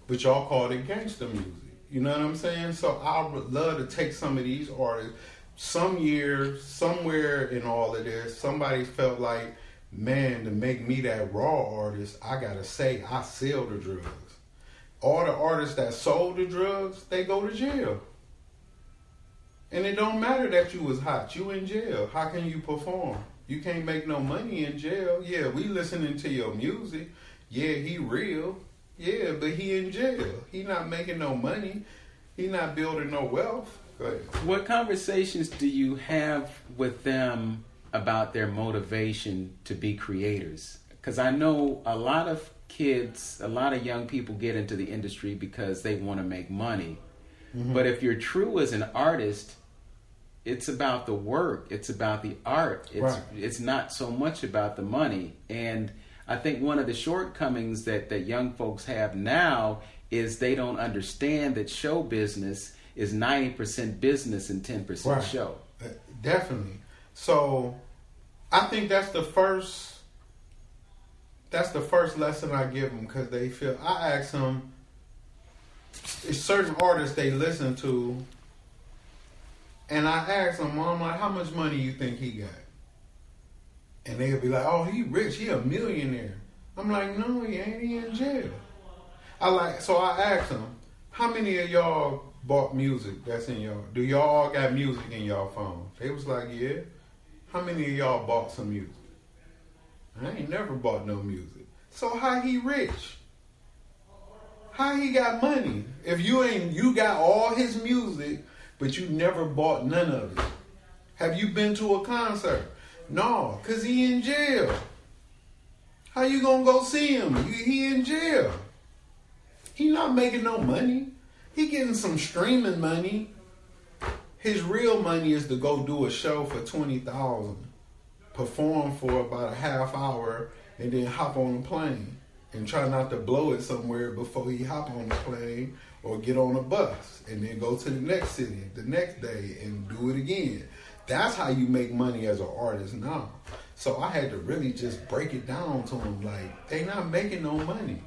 But y'all called it gangster music. You know what I'm saying? So I would love to take some of these artists. Some year, somewhere in all of this, somebody felt like, man, to make me that raw artist, I gotta say I sell the drugs. All the artists that sold the drugs, they go to jail. And it don't matter that you was hot. You in jail. How can you perform? You can't make no money in jail. Yeah, we listening to your music. Yeah, he real. Yeah, but he in jail. He not making no money. He not building no wealth. Go ahead. What conversations do you have with them about their motivation to be creators? Because I know a lot of kids, a lot of young people get into the industry because they want to make money. Mm-hmm. But if you're true as an artist, it's about the work. It's about the art. It's not so much about the money. And I think one of the shortcomings that young folks have now is they don't understand that show business is 90% business and 10% show. Definitely. So I think that's the first lesson I give them, because they feel, I ask them, it's certain artists they listen to, and I ask them, I'm like, how much money you think he got? And they'll be like, oh, he rich, he a millionaire. I'm like, no, he ain't, he in jail. So I ask them, how many of y'all bought music that's in y'all? Do y'all all got music in y'all phone? They was like, yeah. How many of y'all bought some music? I ain't never bought no music. So how he rich? How he got money? If you got all his music, but you never bought none of it. Have you been to a concert? No, because he in jail. How you gonna go see him? He in jail. He not making no money. He getting some streaming money. His real money is to go do a show for $20,000, perform for about a half hour, and then hop on a plane and try not to blow it somewhere before he hop on the plane or get on a bus, and then go to the next city the next day and do it again. That's how you make money as an artist now. So I had to really just break it down to them, like, they not making no money.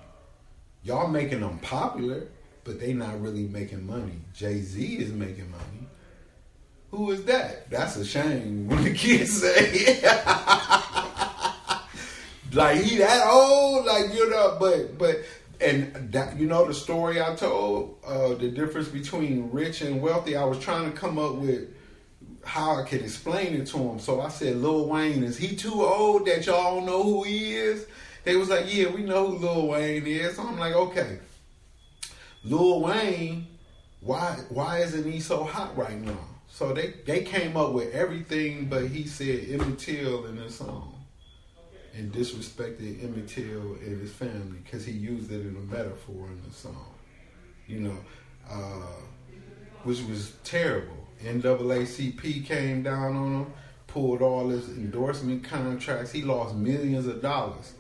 Y'all making them popular, but they not really making money. Jay-Z is making money. Who is that? That's a shame when the kids say, like, he that old, like, you know, but and that, you know, the story I told, the difference between rich and wealthy, I was trying to come up with how I could explain it to him. So I said, Lil Wayne, is he too old that y'all don't know who he is? They was like, yeah, we know who Lil Wayne is. So I'm like, okay, Lil Wayne, why isn't he so hot right now? So they came up with everything, but he said Emmett Till in his song and disrespected Emmett Till and his family because he used it in a metaphor in the song, you know, which was terrible. NAACP came down on him, pulled all his endorsement contracts. He lost millions of dollars.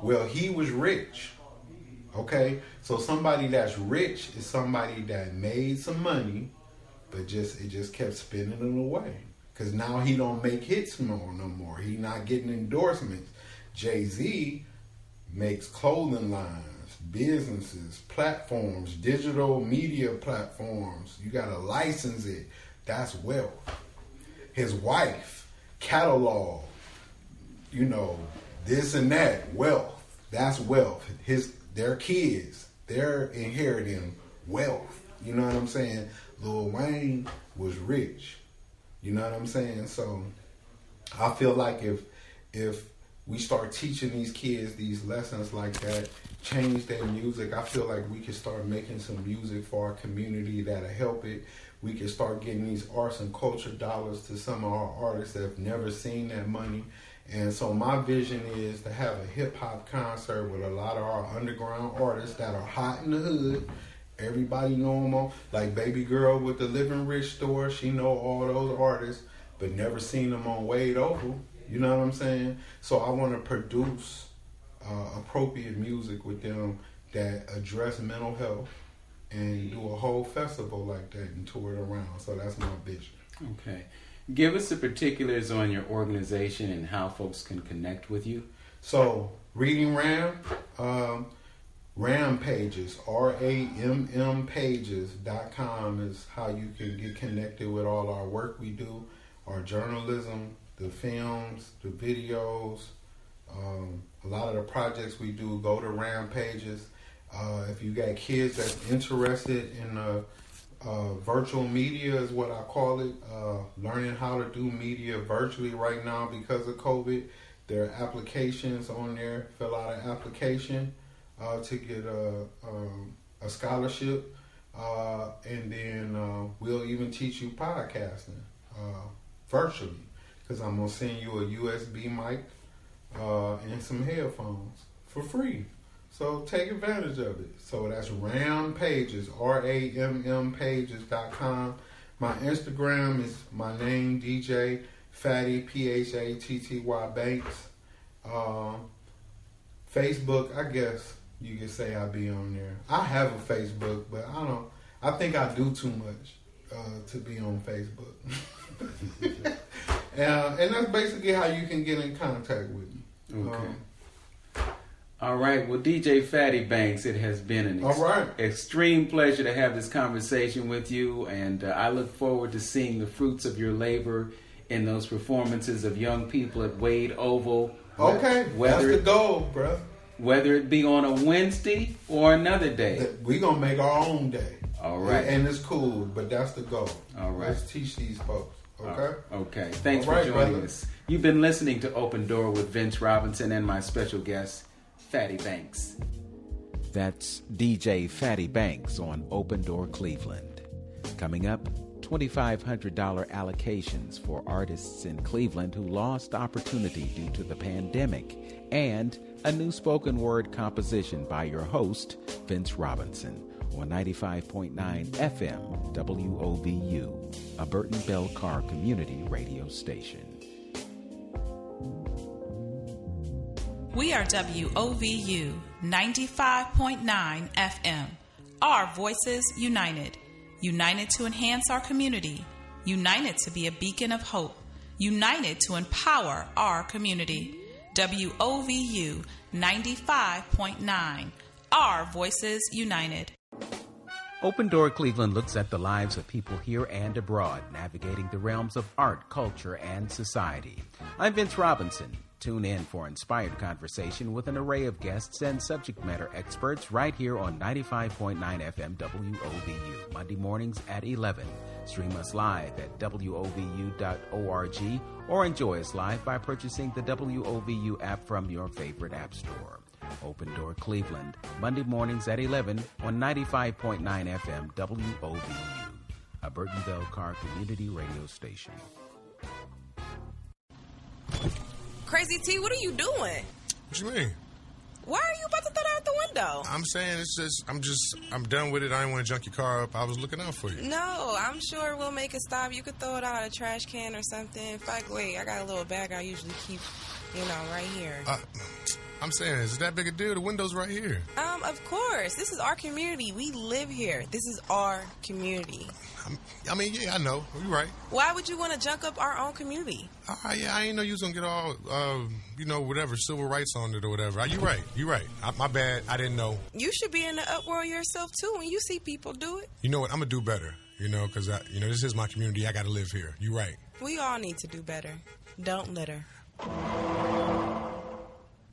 Well, he was rich. Okay? So somebody that's rich is somebody that made some money, but it just kept spinning it away. Because now he don't make hits no more. He not getting endorsements. Jay-Z makes clothing lines, businesses, platforms, digital media platforms. You got to license it. That's wealth. His wife, catalog, you know, this and that, wealth. That's wealth. Their kids, they're inheriting wealth. You know what I'm saying? Lil Wayne was rich. You know what I'm saying? So I feel like if we start teaching these kids these lessons like that, change their music, I feel like we can start making some music for our community that'll help it. We can start getting these arts and culture dollars to some of our artists that have never seen that money. And so my vision is to have a hip-hop concert with a lot of our underground artists that are hot in the hood. Everybody know them all. Like Baby Girl with the Living Rich store, she know all those artists, but never seen them on Wade Oval. You know what I'm saying? So I want to produce appropriate music with them that address mental health, and do a whole festival like that and tour it around. So that's my vision. Okay. Give us the particulars on your organization and how folks can connect with you. So, Reading Ram, Ram Pages, RAMM Pages.com is how you can get connected with all our work we do, our journalism, the films, the videos, a lot of the projects we do. Go to Ram Pages. If you got kids that's interested in virtual media is what I call it, learning how to do media virtually right now because of COVID. There are applications on there. Fill out an application to get a scholarship, and then we'll even teach you podcasting virtually, because I'm going to send you a USB mic and some headphones for free. So take advantage of it. So that's Ram Pages, RAMM Pages.com. My Instagram is my name, DJ Phatty, Phatty Banks. Facebook, I guess you could say I be on there. I have a Facebook, but I think I do too much to be on Facebook. And that's basically how you can get in contact with me. Okay. All right. Well, DJ Phatty Banks, it has been an extreme pleasure to have this conversation with you, and I look forward to seeing the fruits of your labor in those performances of young people at Wade Oval. Okay, that's the goal, bro. Whether it be on a Wednesday or another day. We're going to make our own day. All right. And it's cool, but that's the goal. All right. Let's teach these folks. Okay? Okay. Thanks for joining us. You've been listening to Open Door with Vince Robinson and my special guest, Phatty Banks. That's DJ Phatty Banks on Open Door Cleveland. Coming up, $2,500 allocations for artists in Cleveland who lost opportunity due to the pandemic, and a new spoken word composition by your host, Vince Robinson, on 95.9 FM WOVU, a Burton Bell Carr community radio station. We are WOVU 95.9 FM. Our voices united. United to enhance our community. United to be a beacon of hope. United to empower our community. WOVU 95.9. Our voices united. Open Door Cleveland looks at the lives of people here and abroad, navigating the realms of art, culture, and society. I'm Vince Robinson. Tune in for inspired conversation with an array of guests and subject matter experts right here on 95.9 FM WOVU, Monday mornings at 11. Stream us live at WOVU.org or enjoy us live by purchasing the WOVU app from your favorite app store. Open Door Cleveland, Monday mornings at 11 on 95.9 FM WOVU, a Burton Bell Carr community radio station. Crazy T, what are you doing? What you mean? Why are you about to throw that out the window? I'm saying I'm done with it. I didn't want to junk your car up. I was looking out for you. No, I'm sure we'll make a stop. You could throw it out of a trash can or something. In fact, wait, I got a little bag I usually keep, right here. I'm saying, is it that big a deal? The window's right here. Of course. This is our community. We live here. This is our community. Yeah, I know. You're right. Why would you want to junk up our own community? I didn't know you was going to get all, whatever, civil rights on it or whatever. You're right. You're right. My bad. I didn't know. You should be in the uproar yourself, too, when you see people do it. You know what? I'm going to do better, because, this is my community. I got to live here. You're right. We all need to do better. Don't litter.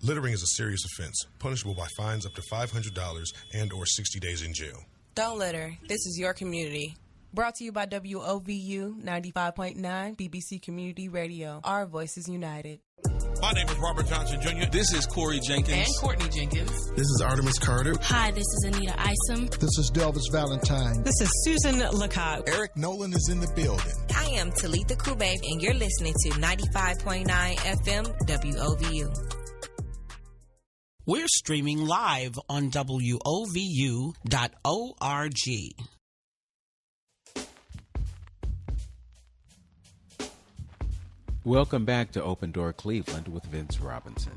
Littering is a serious offense, punishable by fines up to $500 and or 60 days in jail. Don't litter. This is your community. Brought to you by WOVU 95.9 BBC Community Radio. Our voices united. My name is Robert Johnson Jr. This is Corey Jenkins. And Courtney Jenkins. This is Artemis Carter. Hi, this is Anita Isom. This is Delvis Valentine. This is Susan Lecoq. Eric Nolan is in the building. I am Talitha Kube, and you're listening to 95.9 FM WOVU. We're streaming live on WOVU.org. Welcome back to Open Door Cleveland with Vince Robinson.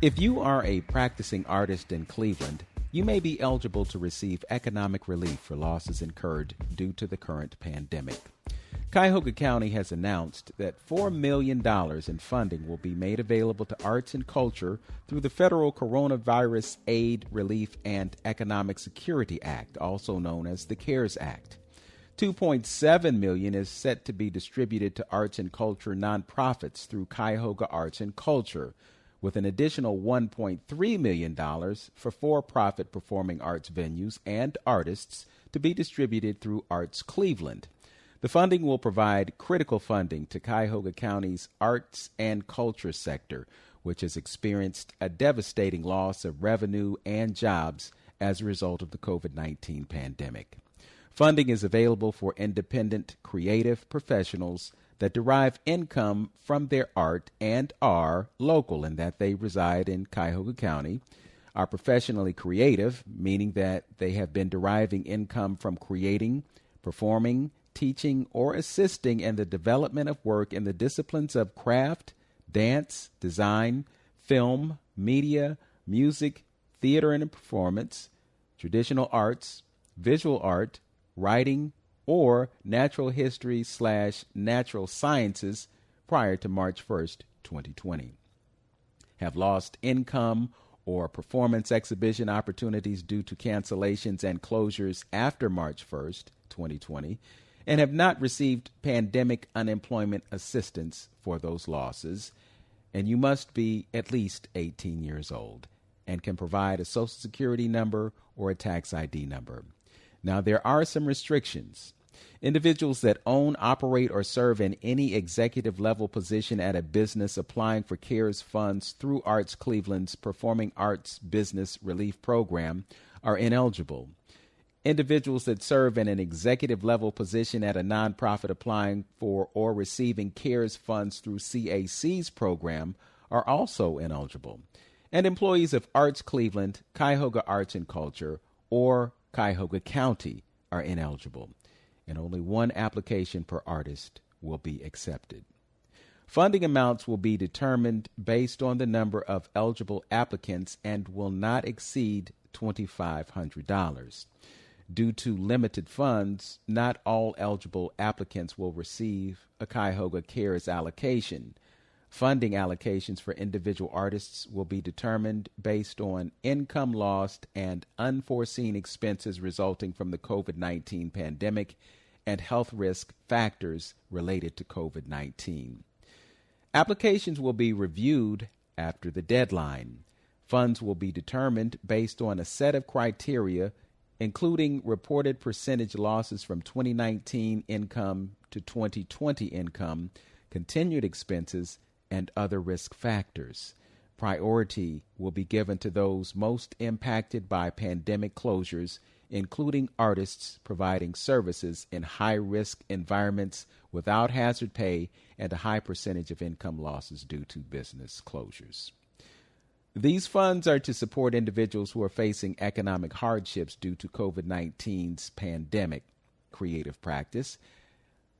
If you are a practicing artist in Cleveland, you may be eligible to receive economic relief for losses incurred due to the current pandemic. Cuyahoga County has announced that $4 million in funding will be made available to arts and culture through the Federal Coronavirus Aid, Relief, and Economic Security Act, also known as the CARES Act. $2.7 million is set to be distributed to arts and culture nonprofits through Cuyahoga Arts and Culture, with an additional $1.3 million for for-profit performing arts venues and artists to be distributed through Arts Cleveland. The funding will provide critical funding to Cuyahoga County's arts and culture sector, which has experienced a devastating loss of revenue and jobs as a result of the COVID-19 pandemic. Funding is available for independent, creative professionals that derive income from their art and are local in that they reside in Cuyahoga County, are professionally creative, meaning that they have been deriving income from creating, performing, teaching, or assisting in the development of work in the disciplines of craft, dance, design, film, media, music, theater and performance, traditional arts, visual art, writing, or natural history/natural sciences prior to March 1st, 2020. Have lost income or performance exhibition opportunities due to cancellations and closures after March 1st, 2020, and have not received pandemic unemployment assistance for those losses, and you must be at least 18 years old and can provide a Social Security number or a tax ID number. Now, there are some restrictions. Individuals that own, operate, or serve in any executive level position at a business applying for CARES funds through Arts Cleveland's Performing Arts Business Relief Program are ineligible. Individuals that serve in an executive level position at a nonprofit applying for or receiving CARES funds through CAC's program are also ineligible. And employees of Arts Cleveland, Cuyahoga Arts and Culture, or Cuyahoga County are ineligible, and only one application per artist will be accepted. Funding amounts will be determined based on the number of eligible applicants and will not exceed $2,500. Due to limited funds, not all eligible applicants will receive a Cuyahoga CARES allocation. Funding allocations for individual artists will be determined based on income lost and unforeseen expenses resulting from the COVID-19 pandemic and health risk factors related to COVID-19. Applications will be reviewed after the deadline. Funds will be determined based on a set of criteria, including reported percentage losses from 2019 income to 2020 income, continued expenses, and other risk factors. Priority will be given to those most impacted by pandemic closures, including artists providing services in high-risk environments without hazard pay and a high percentage of income losses due to business closures. These funds are to support individuals who are facing economic hardships due to COVID-19's pandemic. Creative practice.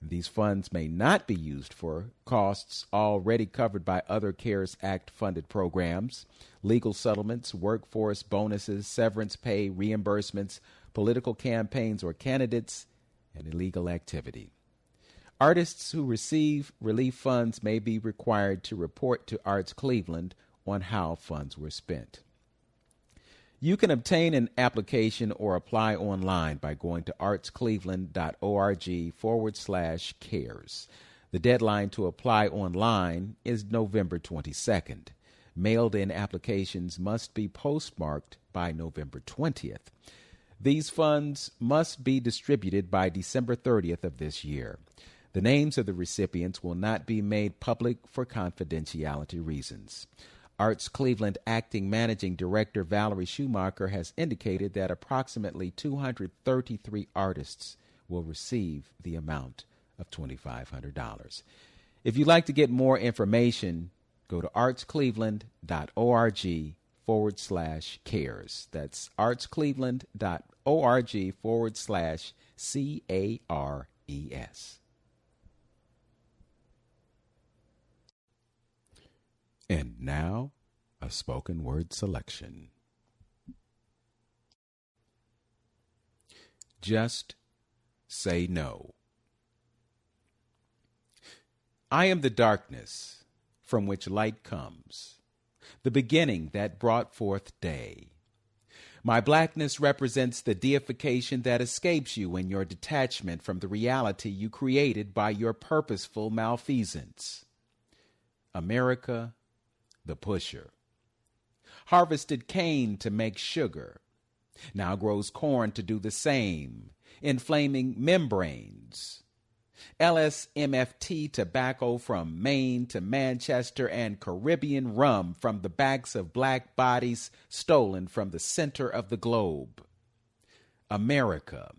These funds may not be used for costs already covered by other CARES Act-funded programs, legal settlements, workforce bonuses, severance pay, reimbursements, political campaigns or candidates, and illegal activity. Artists who receive relief funds may be required to report to Arts Cleveland on how funds were spent. You can obtain an application or apply online by going to artscleveland.org/cares. The deadline to apply online is November 22nd. Mailed-in applications must be postmarked by November 20th. These funds must be distributed by December 30th of this year. The names of the recipients will not be made public for confidentiality reasons. Arts Cleveland Acting Managing Director Valerie Schumacher has indicated that approximately 233 artists will receive the amount of $2,500. If you'd like to get more information, go to artscleveland.org/cares. That's artscleveland.org/CARES. And now, a spoken word selection. Just say no. I am the darkness from which light comes, the beginning that brought forth day. My blackness represents the deification that escapes you in your detachment from the reality you created by your purposeful malfeasance. America, the pusher, harvested cane to make sugar, now grows corn to do the same, inflaming membranes. LSMFT tobacco from Maine to Manchester, and Caribbean rum from the backs of black bodies stolen from the center of the globe. America,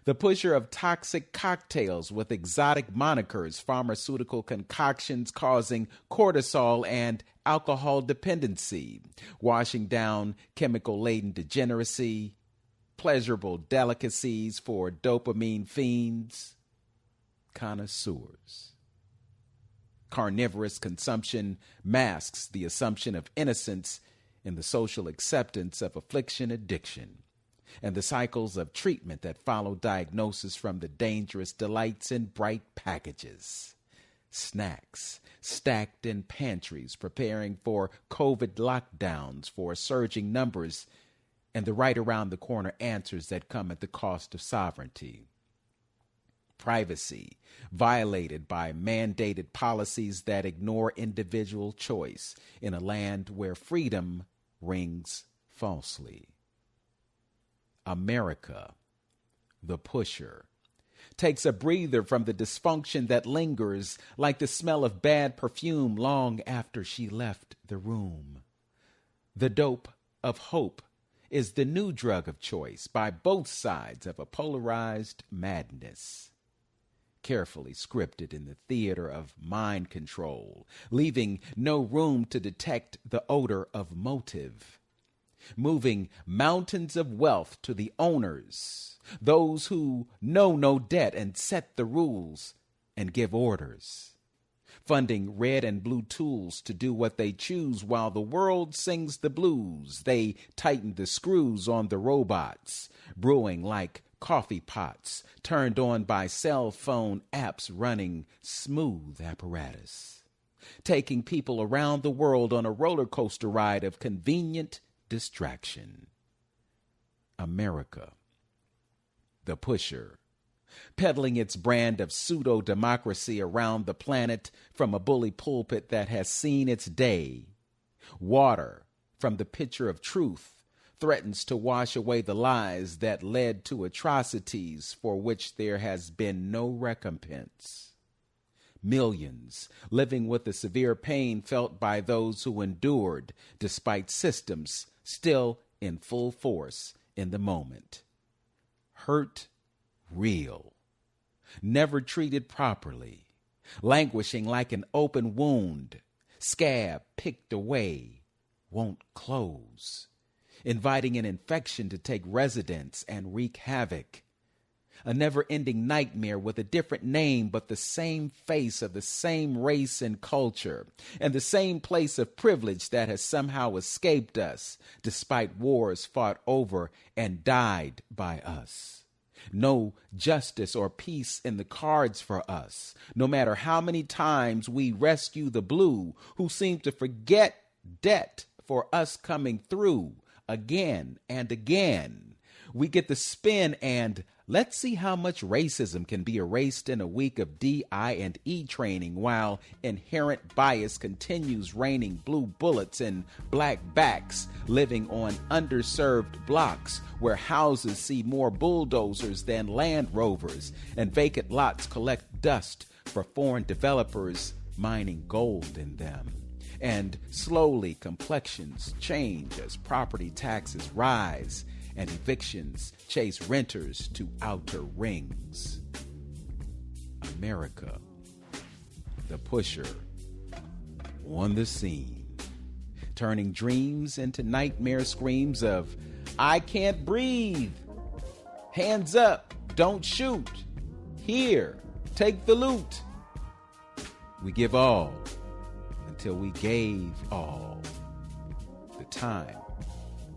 the pusher of toxic cocktails with exotic monikers, pharmaceutical concoctions causing cortisol and alcohol dependency, washing down chemical-laden degeneracy, pleasurable delicacies for dopamine fiends, connoisseurs. Carnivorous consumption masks the assumption of innocence in the social acceptance of affliction addiction, and the cycles of treatment that follow diagnosis from the dangerous delights in bright packages. Snacks stacked in pantries preparing for COVID lockdowns for surging numbers, and the right around the corner answers that come at the cost of sovereignty. Privacy violated by mandated policies that ignore individual choice in a land where freedom rings falsely. America, the pusher, takes a breather from the dysfunction that lingers like the smell of bad perfume long after she left the room. The dope of hope is the new drug of choice by both sides of a polarized madness, carefully scripted in the theater of mind control, leaving no room to detect the odor of motive, moving mountains of wealth to the owners, those who know no debt and set the rules and give orders, funding red and blue tools to do what they choose while the world sings the blues. They tighten the screws on the robots, brewing like coffee pots turned on by cell phone apps running smooth apparatus, taking people around the world on a roller coaster ride of convenient distraction. America, the pusher, peddling its brand of pseudo-democracy around the planet from a bully pulpit that has seen its day. Water from the pitcher of truth threatens to wash away the lies that led to atrocities for which there has been no recompense. Millions living with the severe pain felt by those who endured despite systems still in full force in the moment. Hurt real, never treated properly, languishing like an open wound, scab picked away, won't close, inviting an infection to take residence and wreak havoc. A never-ending nightmare with a different name but the same face of the same race and culture, and the same place of privilege that has somehow escaped us, despite wars fought over and died by us. No justice or peace in the cards for us, no matter how many times we rescue the blue, who seem to forget debt for us coming through again and again. We get the spin and let's see how much racism can be erased in a week of DI&E training while inherent bias continues raining blue bullets in black backs, living on underserved blocks where houses see more bulldozers than Land Rovers and vacant lots collect dust for foreign developers mining gold in them. And slowly complexions change as property taxes rise and evictions chase renters to outer rings. America, the pusher, on the scene, turning dreams into nightmare screams of, I can't breathe, hands up, don't shoot, here, take the loot. We give all until we gave all. The time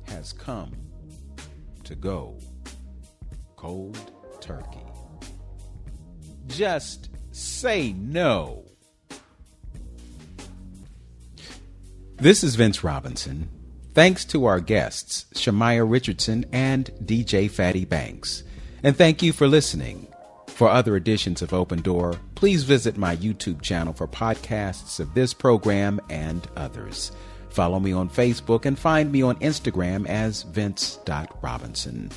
has come to go. cold turkey. Just say no. This is Vince Robinson. Thanks to our guests, Sha'Miah Richardson and DJ Phatty Banks. And thank you for listening. For other editions of Open Door, please visit my YouTube channel for podcasts of this program and others. Follow me on Facebook and find me on Instagram as Vince.Robinson.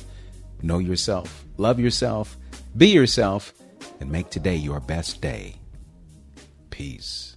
Know yourself, love yourself, be yourself, and make today your best day. Peace.